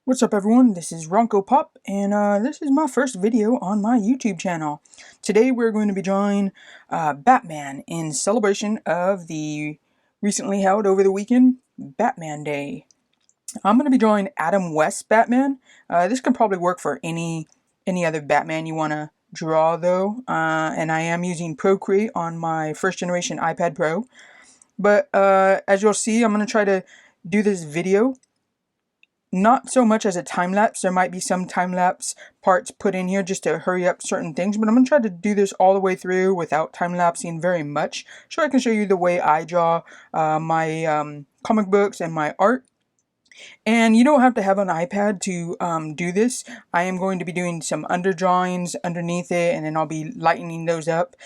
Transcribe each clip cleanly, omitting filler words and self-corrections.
What's up everyone, this is Ronco Pop, and this is my first video on my YouTube channel. Today we're going to be drawing Batman in celebration of the recently held over the weekend Batman Day. I'm going to be drawing Adam West Batman. This can probably work for any other Batman you want to draw though, and I am using Procreate on my first generation iPad Pro. But as you'll see, I'm going to try to do this video not so much as a time-lapse. There might be some time-lapse parts put in here just to hurry up certain things, but I'm going to try to do this all the way through without time-lapsing very much, so I can show you the way I draw my comic books and my art. And you don't have to have an iPad to do this. I am going to be doing some underdrawings underneath it, and then I'll be lightening those up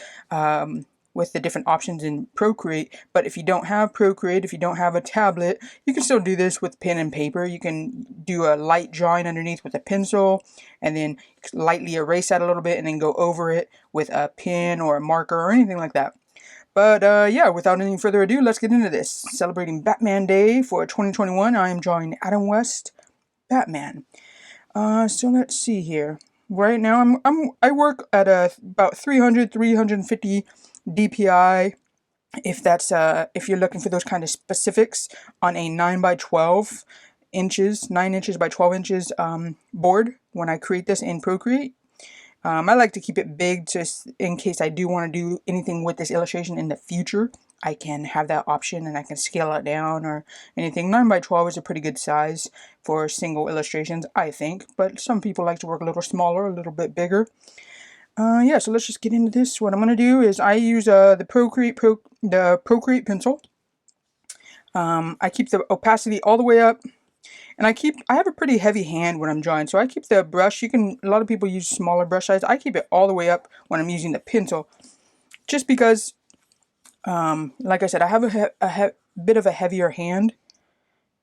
with the different options in Procreate. But if you don't have Procreate, if you don't have a tablet, you can still do this with pen and paper. You can do a light drawing underneath with a pencil, and then lightly erase that a little bit, and then go over it with a pen or a marker or anything like that. But yeah, without any further ado, let's get into this. Celebrating Batman Day for 2021, I am drawing Adam West Batman. So let's see here. Right now, I work at about 350 DPI. If you're looking for those kind of specifics on a 9 by 12 inches, 9 inches by 12 inches board when I create this in Procreate. I like to keep it big just in case I do want to do anything with this illustration in the future. I can have that option and I can scale it down or anything. 9 by 12 is a pretty good size for single illustrations, I think. But some people like to work a little smaller, a little bit bigger. Yeah, so let's just get into this. What I'm going to do is I use the Procreate pencil. I keep the opacity all the way up. And I have a pretty heavy hand when I'm drawing, so I keep the brush. A lot of people use smaller brush size. I keep it all the way up when I'm using the pencil, just because, like I said, I have a bit of a heavier hand,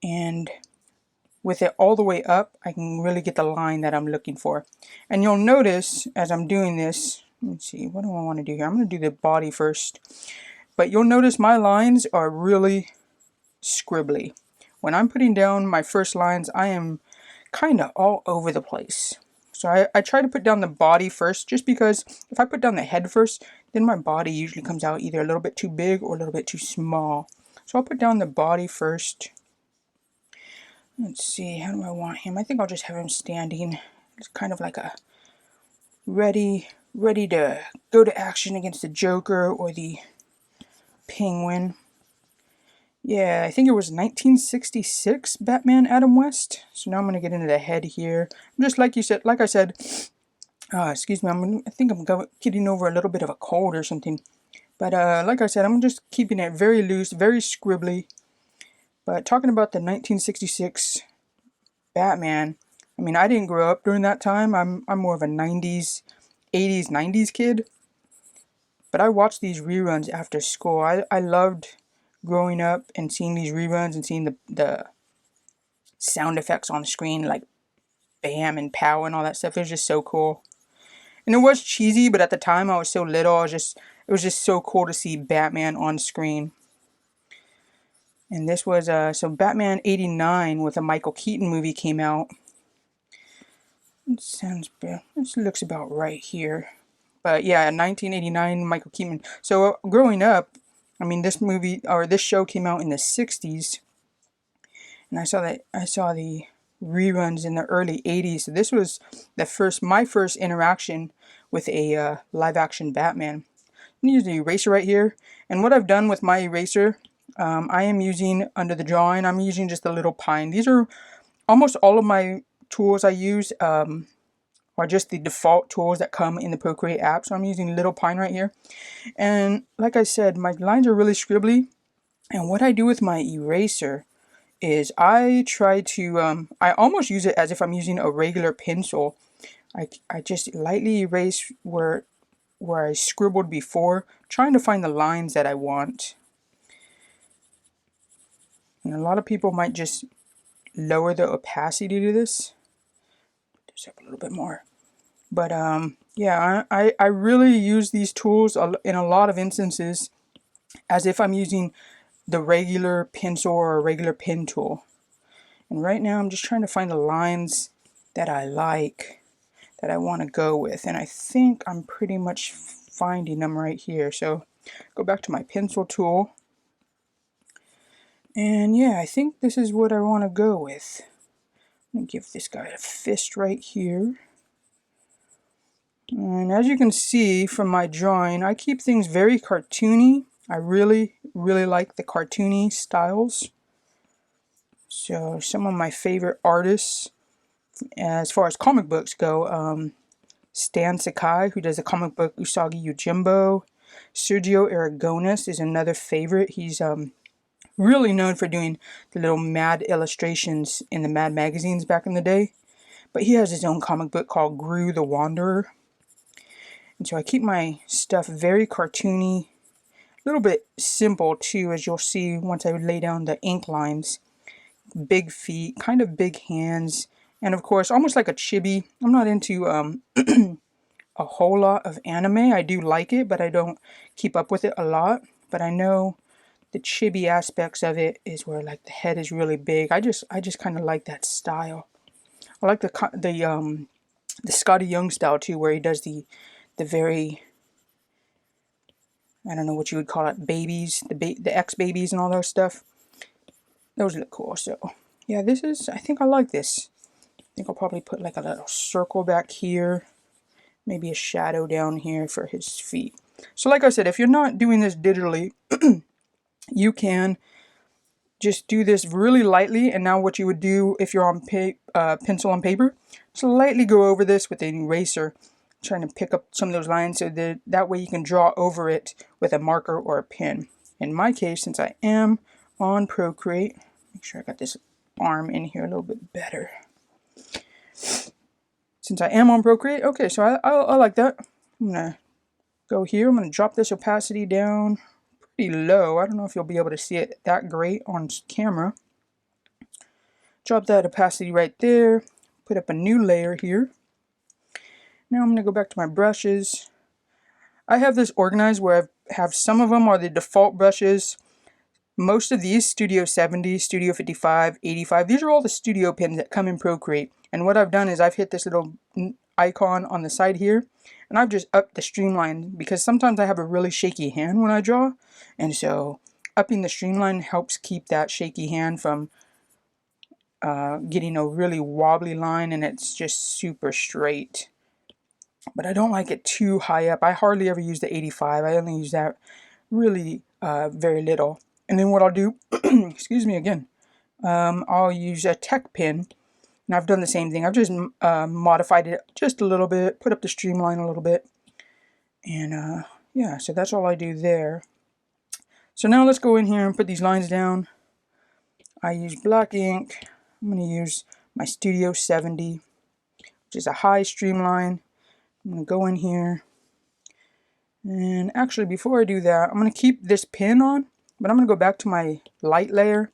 and with it all the way up, I can really get the line that I'm looking for. And you'll notice as I'm doing this, let's see, what do I want to do here? I'm going to do the body first, but you'll notice my lines are really scribbly. When I'm putting down my first lines, I am kind of all over the place. So I try to put down the body first, just because if I put down the head first, then my body usually comes out either a little bit too big or a little bit too small. So I'll put down the body first. Let's see, how do I want him? I think I'll just have him standing. It's kind of like a ready to go to action against the Joker or the Penguin. Yeah, I think it was 1966 Batman Adam West. So now I'm gonna get into the head here. Just like I said, excuse me. I think I'm getting over a little bit of a cold or something. But like I said, I'm just keeping it very loose, very scribbly. But talking about the 1966 Batman, I mean, I didn't grow up during that time. I'm more of a 90s, 80s, 90s kid. But I watched these reruns after school. I loved growing up and seeing these reruns and seeing the sound effects on the screen, like bam and pow and all that stuff. It was just so cool. And it was cheesy, but at the time I was so little, it was just so cool to see Batman on screen. And this was so Batman '89 with a Michael Keaton movie came out. This looks about right here. But yeah, 1989 Michael Keaton. So growing up, I mean, this movie or this show came out in the 60s, and I saw the reruns in the early 80s. So this was my first interaction with a live action Batman. I'm using the eraser right here, and what I've done with my eraser, I am using under the drawing. I'm using just a little pine. These are almost all of my tools I use. Are just the default tools that come in the Procreate app. So I'm using Little Pine right here. And like I said, my lines are really scribbly. And what I do with my eraser is I try to, I almost use it as if I'm using a regular pencil. I just lightly erase where I scribbled before, trying to find the lines that I want. And a lot of people might just lower the opacity to this. Just up a little bit more. But yeah, I really use these tools in a lot of instances as if I'm using the regular pencil or a regular pen tool. And right now I'm just trying to find the lines that I like, that I want to go with. And I think I'm pretty much finding them right here. So go back to my pencil tool. And yeah, I think this is what I want to go with. I'm going to give this guy a fist right here. And as you can see from my drawing, I keep things very cartoony. I really like the cartoony styles. So some of my favorite artists, as far as comic books go, Stan Sakai, who does the comic book Usagi Yojimbo. Sergio Aragonis is another favorite. He's really known for doing the little Mad illustrations in the Mad magazines back in the day. But he has his own comic book called Gru the Wanderer. And so I keep my stuff very cartoony, a little bit simple too, as you'll see once I lay down the ink lines. Big feet, kind of big hands, and of course almost like a chibi. I'm not into a whole lot of anime. I do like it, but I don't keep up with it a lot. But I know the chibi aspects of it is where like the head is really big. I just kind of like that style. I like the Scotty Young style too, where he does the very, I don't know what you would call it, babies, the X babies and all those stuff. Those look cool. So yeah, this is, I think I like this. I think I'll probably put like a little circle back here, maybe a shadow down here for his feet. So like I said, if you're not doing this digitally, you can just do this really lightly. And now what you would do if you're on pencil and paper, just lightly go over this with an eraser, trying to pick up some of those lines so that way you can draw over it with a marker or a pen. In my case, since I am on Procreate, make sure I got this arm in here a little bit better. Since I am on Procreate, okay, so I like that. I'm gonna go here. I'm gonna drop this opacity down pretty low. I don't know if you'll be able to see it that great on camera. Drop that opacity right there. Put up a new layer here. Now I'm gonna go back to my brushes. I have this organized where I have some of them are the default brushes. Most of these, Studio 70, Studio 55, 85, these are all the studio pins that come in Procreate. And what I've done is I've hit this little icon on the side here, and I've just upped the streamline, because sometimes I have a really shaky hand when I draw, and so upping the streamline helps keep that shaky hand from getting a really wobbly line, and it's just super straight. But I don't like it too high up. I hardly ever use the 85. I only use that really very little. And then what I'll do, excuse me again, I'll use a tech pin. And I've done the same thing. I've just modified it just a little bit, put up the streamline a little bit. And yeah, so that's all I do there. So now let's go in here and put these lines down. I use black ink. I'm going to use my Studio 70, which is a high streamline. I'm going to go in here. And actually, before I do that, I'm going to keep this pin on, but I'm going to go back to my light layer.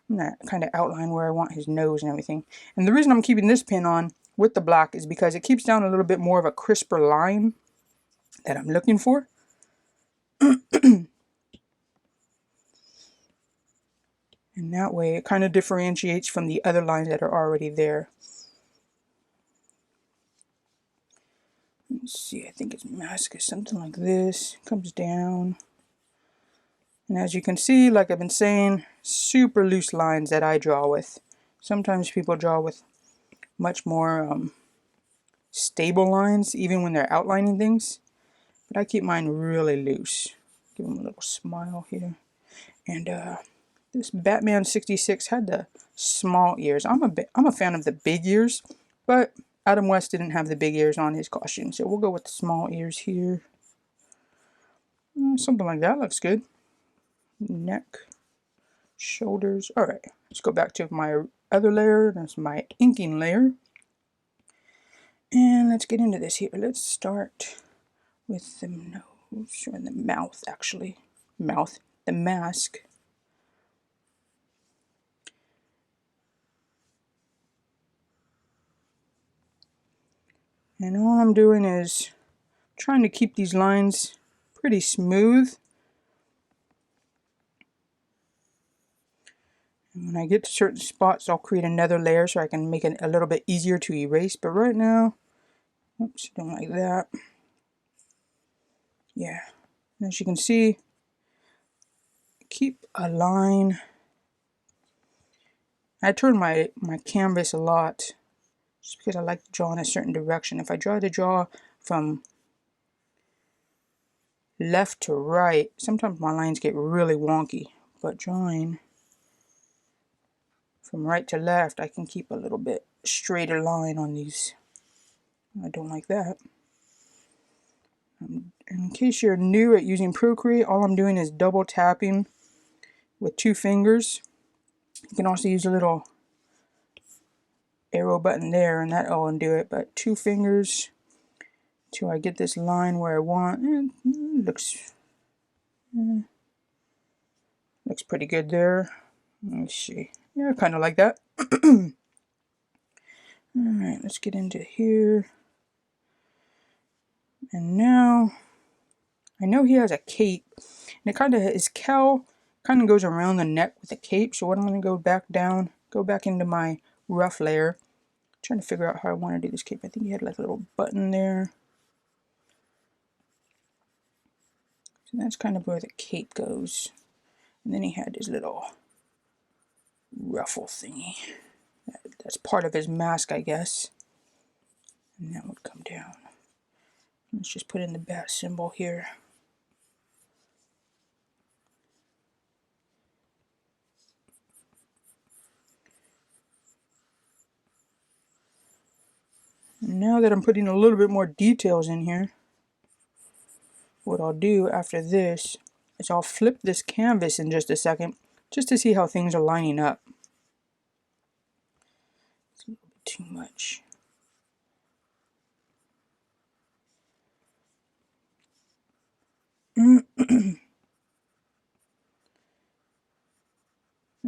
I'm going to kind of outline where I want his nose and everything. And the reason I'm keeping this pin on with the black is because it keeps down a little bit more of a crisper line that I'm looking for. And that way it kind of differentiates from the other lines that are already there. Let's see, I think its mask is something like this. Comes down. And as you can see, like I've been saying, super loose lines that I draw with. Sometimes people draw with much more stable lines, even when they're outlining things. But I keep mine really loose. Give them a little smile here. And this Batman 66 had the small ears. I'm a fan of the big ears, but Adam West didn't have the big ears on his costume, so we'll go with the small ears here. Something like that looks good. Neck, shoulders. All right, let's go back to my other layer. That's my inking layer. And let's get into this here. Let's start with the nose, or the mouth, actually. Mouth, the mask. And all I'm doing is trying to keep these lines pretty smooth. And when I get to certain spots, I'll create another layer so I can make it a little bit easier to erase. But right now, oops, don't like that. Yeah, as you can see, keep a line. I turn my canvas a lot just because I like to draw in a certain direction. If I try to draw from left to right, sometimes my lines get really wonky. But drawing from right to left, I can keep a little bit straighter line on these. I don't like that. In case you're new at using Procreate, all I'm doing is double tapping with 2 fingers. You can also use a little arrow button there and that'll undo it, but 2 fingers till I get this line where I want. It looks pretty good there. Let me see. Yeah, kind of like that. Alright, let's get into here. And now, I know he has a cape, and it kind of, his cowl kind of goes around the neck with the cape, so what I'm going to go back down, go back into my rough layer. I'm trying to figure out how I want to do this cape. I think he had like a little button there. So that's kind of where the cape goes. And then he had his little ruffle thingy. That's part of his mask, I guess. And that would come down. Let's just put in the bat symbol here. And now that I'm putting a little bit more details in here, what I'll do after this is I'll flip this canvas in just a second, just to see how things are lining up. It's a little bit too much.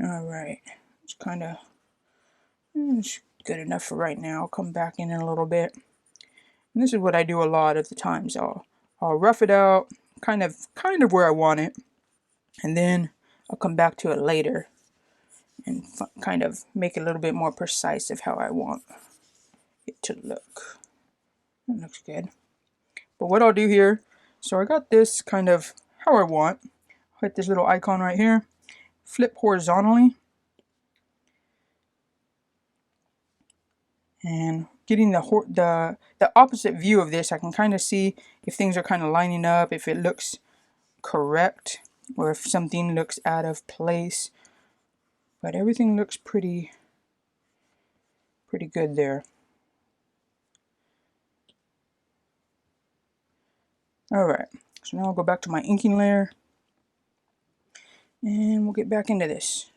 Alright, it's kind of good enough for right now. I'll come back in a little bit. And this is what I do a lot of the times. I'll rough it out, kind of where I want it, and then I'll come back to it later and kind of make it a little bit more precise of how I want it to look. That looks good. But what I'll do here, so I got this kind of how I want. I'll hit this little icon right here, flip horizontally, and getting the opposite view of this, I can kind of see if things are kind of lining up, if it looks correct, or if something looks out of place. But everything looks pretty good there. Alright, so now I'll go back to my inking layer, and we'll get back into this.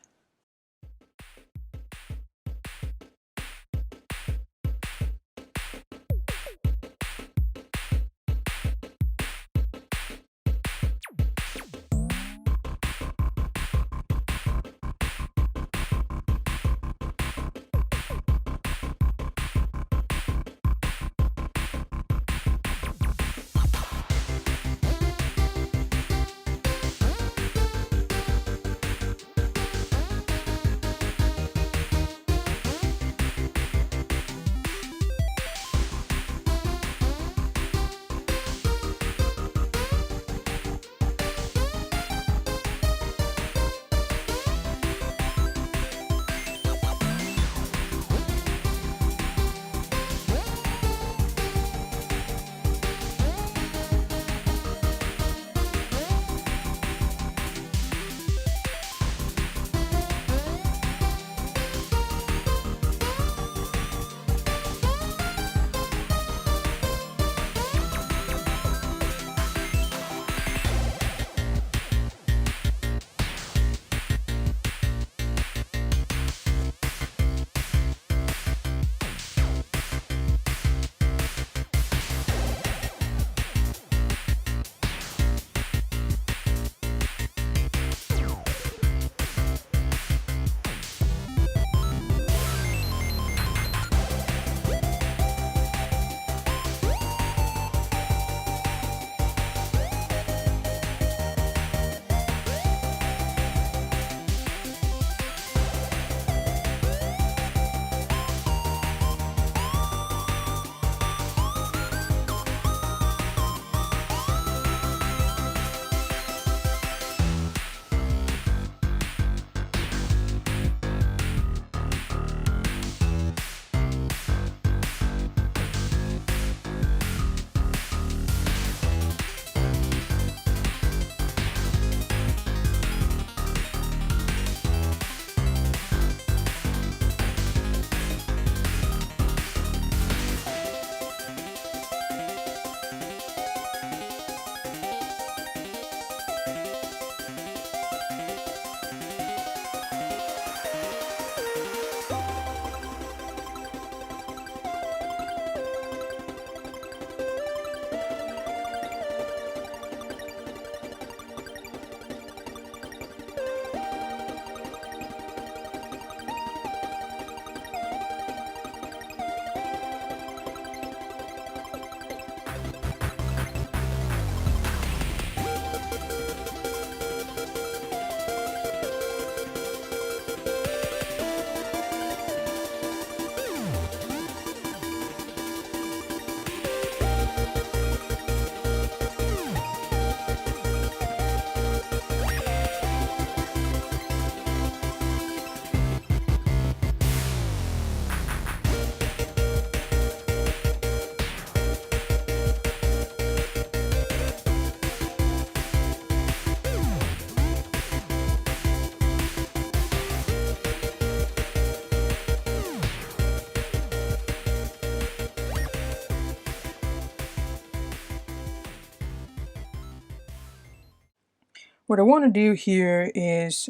What I want to do here is,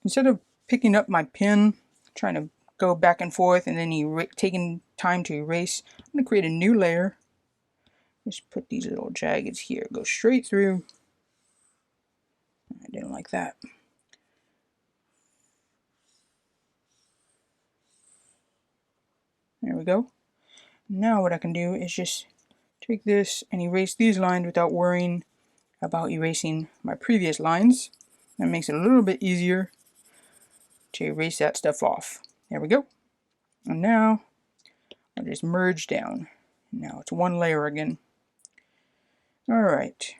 instead of picking up my pen, trying to go back and forth and then taking time to erase, I'm going to create a new layer. Just put these little jaggeds here, go straight through. I didn't like that. There we go. Now what I can do is just take this and erase these lines without worrying about erasing my previous lines. That makes it a little bit easier to erase that stuff off. There we go. And now I'll just merge down. Now it's one layer again. Alright.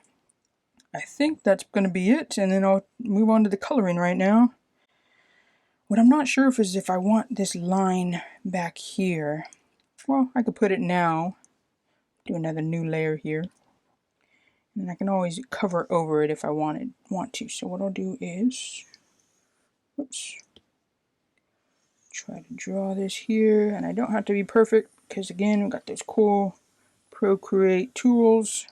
I think that's going to be it, and then I'll move on to the coloring right now. What I'm not sure of is if I want this line back here. Well, I could put it now. Do another new layer here. And I can always cover over it if I want to. So what I'll do is, oops, try to draw this here, and I don't have to be perfect because again, we've got those cool Procreate tools.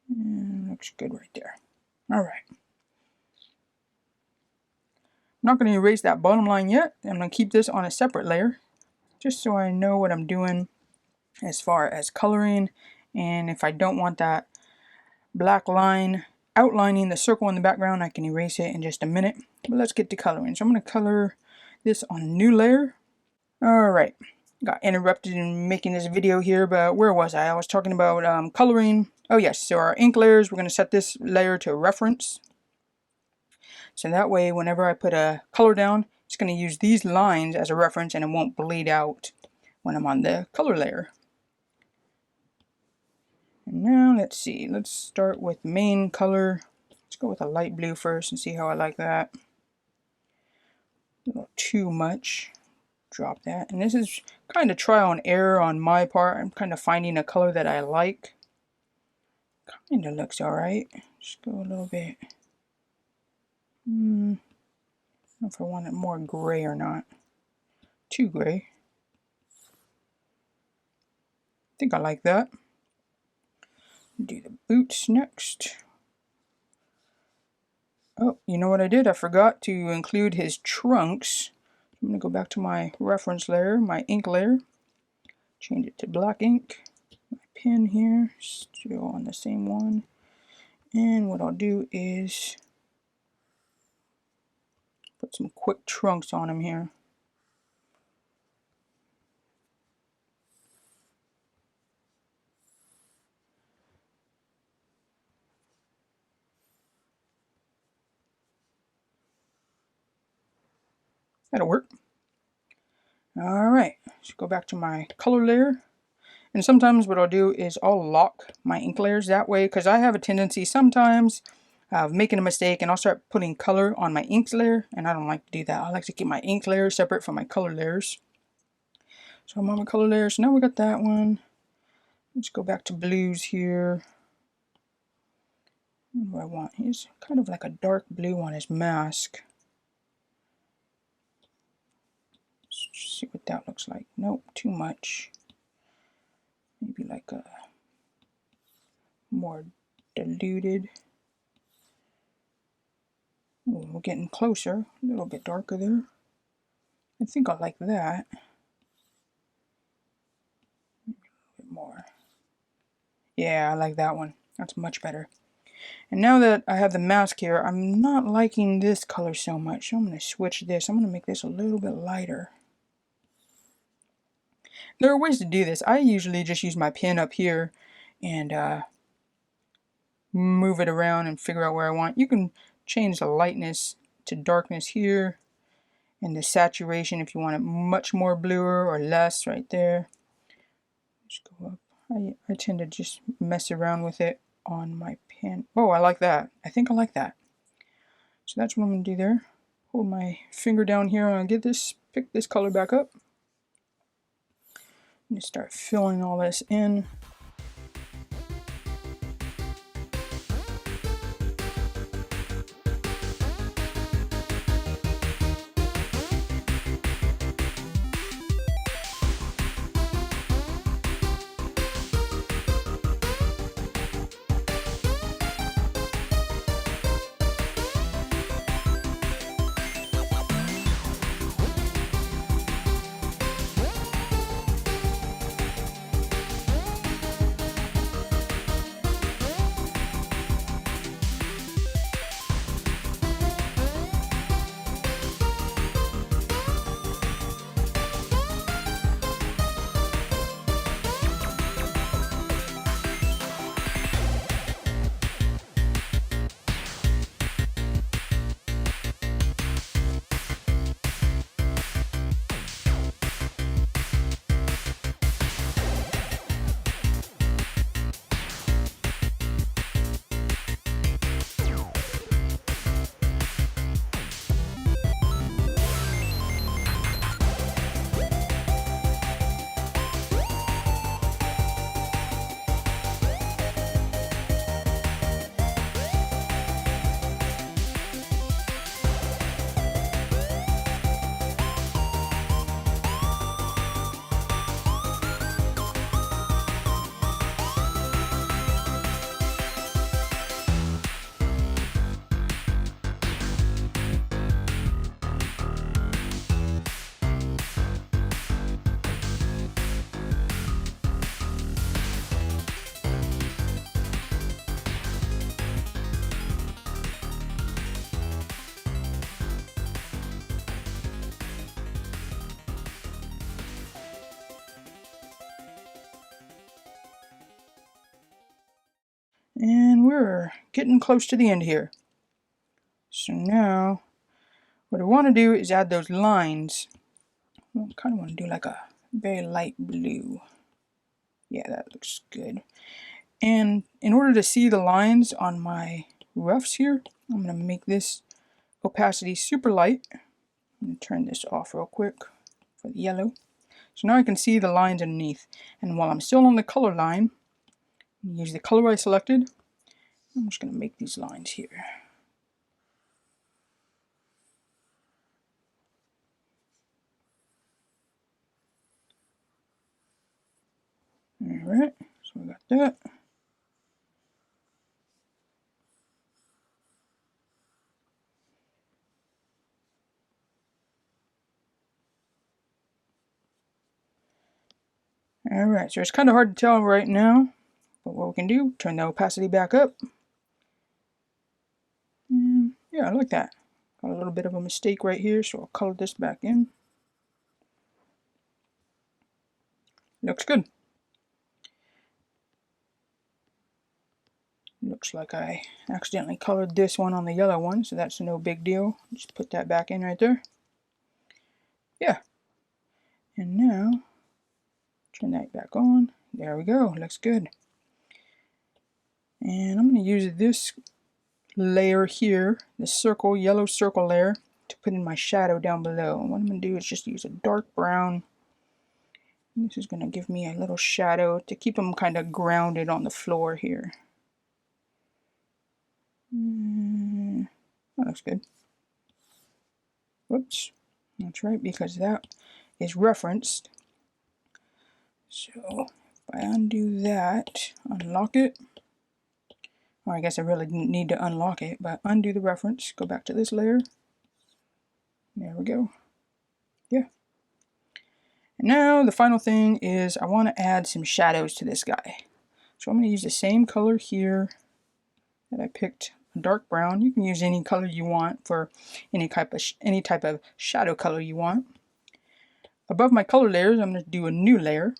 And looks good right there. Alright. I'm not going to erase that bottom line yet. I'm going to keep this on a separate layer, just so I know what I'm doing as far as coloring. And if I don't want that black line outlining the circle in the background, I can erase it in just a minute. But let's get to coloring. So I'm going to color this on a new layer. Alright, got interrupted in making this video here, but where was I? I was talking about coloring. Oh yes, so our ink layers, we're going to set this layer to reference. So that way, whenever I put a color down, it's going to use these lines as a reference and it won't bleed out when I'm on the color layer. And now let's see, let's start with main color. Let's go with a light blue first and see how I like that. A little too much. Drop that. And this is kind of trial and error on my part. I'm kind of finding a color that I like. Kind of looks alright. Just go a little bit. I don't know if I want it more gray or not. Too gray. I think I like that. Do the boots next. Oh, you know what I did? I forgot to include his trunks. I'm going to go back to my reference layer, my ink layer. Change it to black ink. My pen here, still on the same one. And what I'll do is put some quick trunks on him here. That'll work. Alright, so go back to my color layer. And sometimes what I'll do is I'll lock my ink layers that way, because I have a tendency sometimes of making a mistake and I'll start putting color on my ink layer, and I don't like to do that. I like to keep my ink layer separate from my color layers. So I'm on my color layer, so now we got that one. Let's go back to blues here. What do I want? He's kind of like a dark blue on his mask. Let's see what that looks like. Nope, too much. Maybe like a more diluted. Ooh, we're getting closer. A little bit darker there. I think I like that. A bit more. Yeah, I like that one. That's much better. And now that I have the mask here, I'm not liking this color so much. So I'm going to switch this. I'm going to make this a little bit lighter. There are ways to do this. I usually just use my pen up here and move it around and figure out where I want. You can change the lightness to darkness here, and the saturation if you want it much more bluer or less right there. Just go up. I tend to just mess around with it on my pen. Oh, I like that. I think I like that. So that's what I'm going to do there. Hold my finger down here and I'll get this, pick this color back up. And start filling all this in. And we're getting close to the end here. So now, what I want to do is add those lines. I kind of want to do like a very light blue. Yeah, that looks good. And in order to see the lines on my roughs here, I'm going to make this opacity super light. I'm going to turn this off real quick for the yellow. So now I can see the lines underneath. And while I'm still on the color line, use the color I selected. I'm just going to make these lines here. Alright, so we got that. Alright, so it's kind of hard to tell right now, but what we can do, turn the opacity back up. And yeah, I like that. Got a little bit of a mistake right here, so I'll color this back in. Looks good. Looks like I accidentally colored this one on the yellow one, so that's no big deal. Just put that back in right there. Yeah. And now, turn that back on. There we go. Looks good. And I'm going to use this layer here, the circle, yellow circle layer, to put in my shadow down below. And what I'm going to do is just use a dark brown. This is going to give me a little shadow to keep them kind of grounded on the floor here. That looks good. Whoops. That's right, because that is referenced. So if I undo that, unlock it. Or I guess I really didn't need to unlock it, but undo the reference, go back to this layer. There we go. Yeah. And now the final thing is I want to add some shadows to this guy. So I'm going to use the same color here that I picked, a dark brown. You can use any color you want for any type of shadow color you want. Above my color layers, I'm going to do a new layer.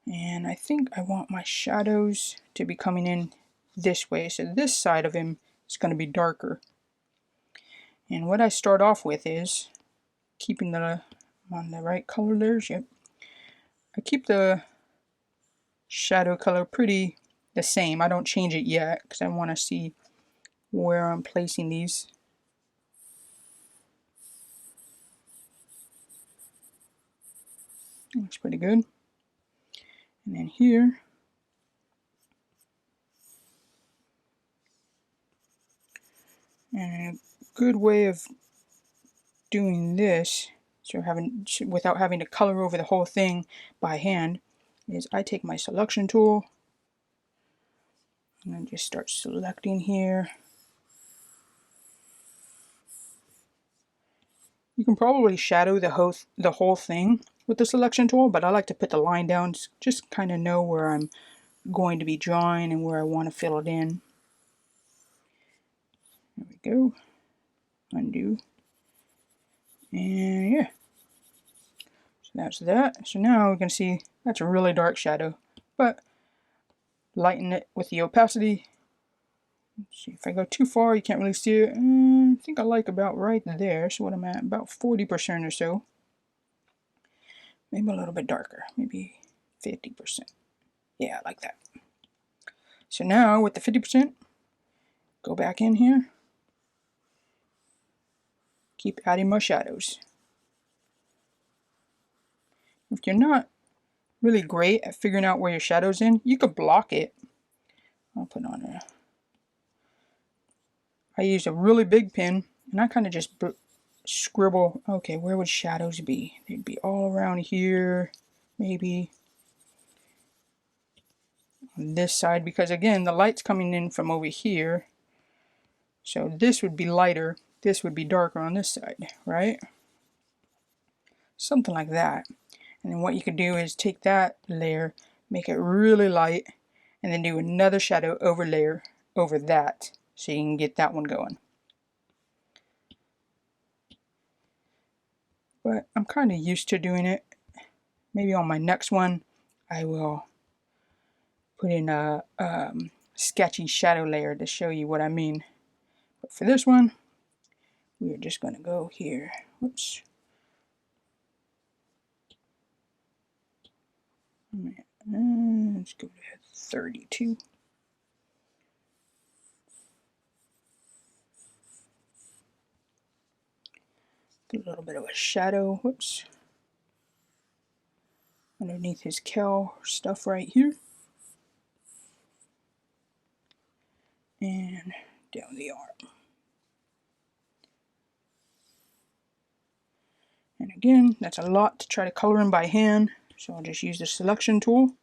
And I think I want my shadows to be coming in this way. So this side of him is going to be darker. And what I start off with is keeping the on the right color layers. Yep. I keep the shadow color pretty the same. I don't change it yet because I want to see where I'm placing these. Looks pretty good. And then here, and a good way of doing this, so without having to color over the whole thing by hand, is I take my selection tool and then just start selecting here. You can probably shadow the whole thing with the selection tool, but I like to put the line down, just kind of know where I'm going to be drawing and where I want to fill it in. There we go. Undo. And yeah. So that's that. So now we can see that's a really dark shadow, but lighten it with the opacity. Let's see, if I go too far, you can't really see it. I think I like about right there. So what I'm at, about 40% or so. Maybe a little bit darker, maybe 50%. Yeah, I like that. So now with the 50%, go back in here. Keep adding more shadows. If you're not really great at figuring out where your shadow's in, you could block it. I'll put on a... I use a really big pen, and I kind of just scribble, okay, where would shadows be? They'd be all around here, maybe on this side, because again, the light's coming in from over here. So this would be lighter, this would be darker on this side, right? Something like that. And then what you could do is take that layer, make it really light, and then do another shadow overlay over that, so you can get that one going. But I'm kind of used to doing it. Maybe on my next one, I will put in a sketchy shadow layer to show you what I mean. But for this one, we are just going to go here. Whoops. Let's go to 32. Put a little bit of a shadow, whoops, underneath his cowl stuff right here. And down the arm. And again, that's a lot to try to color in by hand, so I'll just use the selection tool.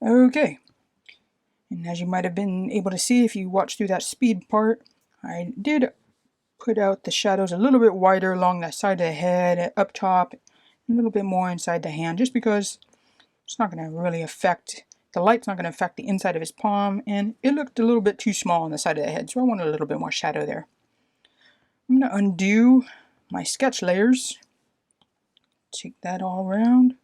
Okay, and as you might have been able to see if you watched through that speed part, I did put out the shadows a little bit wider along the side of the head, up top, a little bit more inside the hand, just because it's not going to really affect, the light's not going to affect the inside of his palm, and it looked a little bit too small on the side of the head, so I wanted a little bit more shadow there. I'm going to undo my sketch layers, take that all around.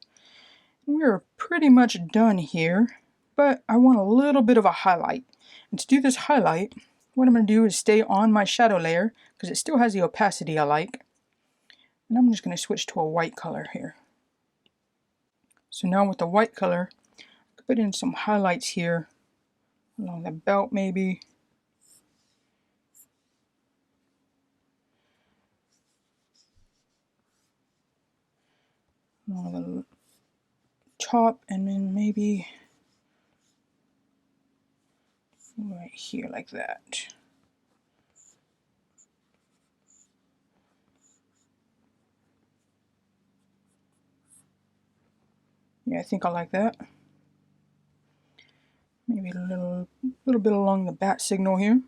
We're pretty much done here, but I want a little bit of a highlight. And to do this highlight, what I'm going to do is stay on my shadow layer, because it still has the opacity I like. And I'm just going to switch to a white color here. So now with the white color, I can put in some highlights here, along the belt maybe. Along the top, and then maybe right here like that. Yeah, I think I like that. Maybe a little bit along the bat signal here.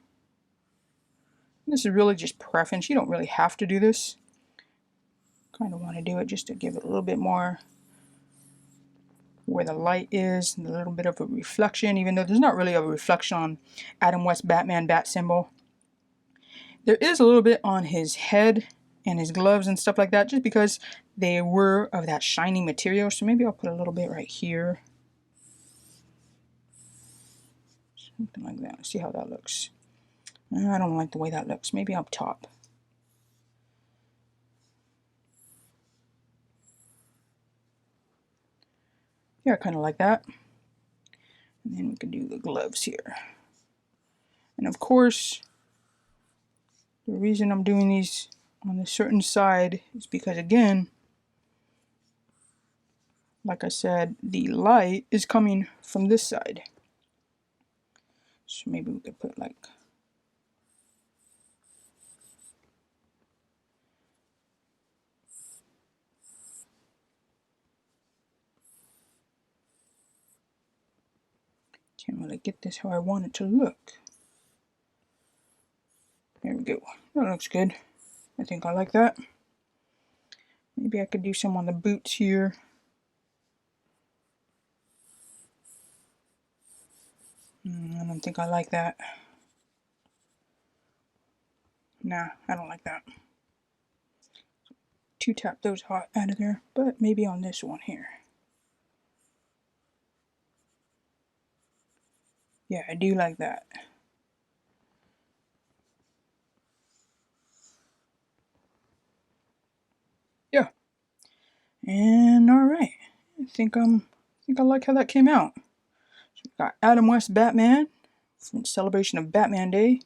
This is really just preference. You don't really have to do this. Kind of want to do it just to give it a little bit more where the light is, and a little bit of a reflection, even though there's not really a reflection on Adam West Batman bat symbol. There is a little bit on his head and his gloves and stuff like that, just because they were of that shiny material. So maybe I'll put a little bit right here. Something like that. See how that looks. I don't like the way that looks. Maybe up top. Yeah, kind of like that. And then we can do the gloves here. And of course, the reason I'm doing these on a certain side is because, again, like I said, the light is coming from this side. So maybe we could put like, can't really get this how I want it to look. There we go. That looks good. I think I like that. Maybe I could do some on the boots here. I don't think I like that. Nah, I don't like that. Two tap those out of there, but maybe on this one here. Yeah, I do like that. Yeah. And alright. I think I like how that came out. So we got Adam West Batman in celebration of Batman Day.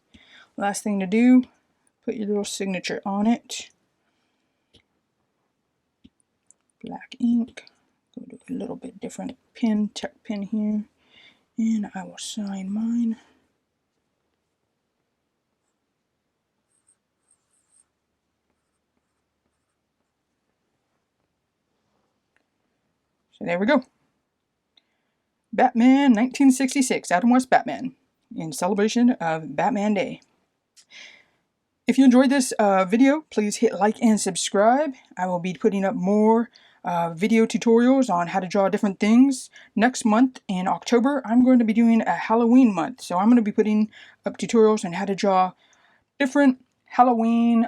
Last thing to do, put your little signature on it. Black ink. Go to a little bit different pin, check pin here. And I will sign mine. So there we go. Batman 1966, Adam West Batman, in celebration of Batman Day. If you enjoyed this video, please hit like and subscribe. I will be putting up more video tutorials on how to draw different things. Next month in October, I'm going to be doing a Halloween month. So I'm going to be putting up tutorials on how to draw different Halloween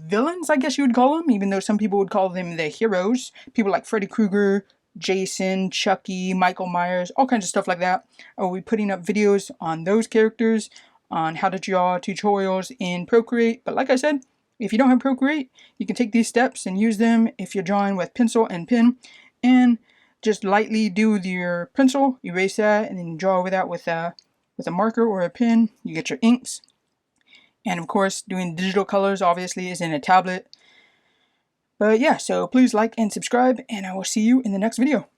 villains, I guess you would call them, even though some people would call them the heroes. People like Freddy Krueger, Jason, Chucky, Michael Myers, all kinds of stuff like that. I will be putting up videos on those characters, on how to draw tutorials in Procreate. But like I said, if you don't have Procreate, you can take these steps and use them if you're drawing with pencil and pen, and just lightly do with your pencil, erase that, and then draw over that with a marker or a pen. You get your inks. And of course, doing digital colors obviously is in a tablet. But yeah, so please like and subscribe, and I will see you in the next video.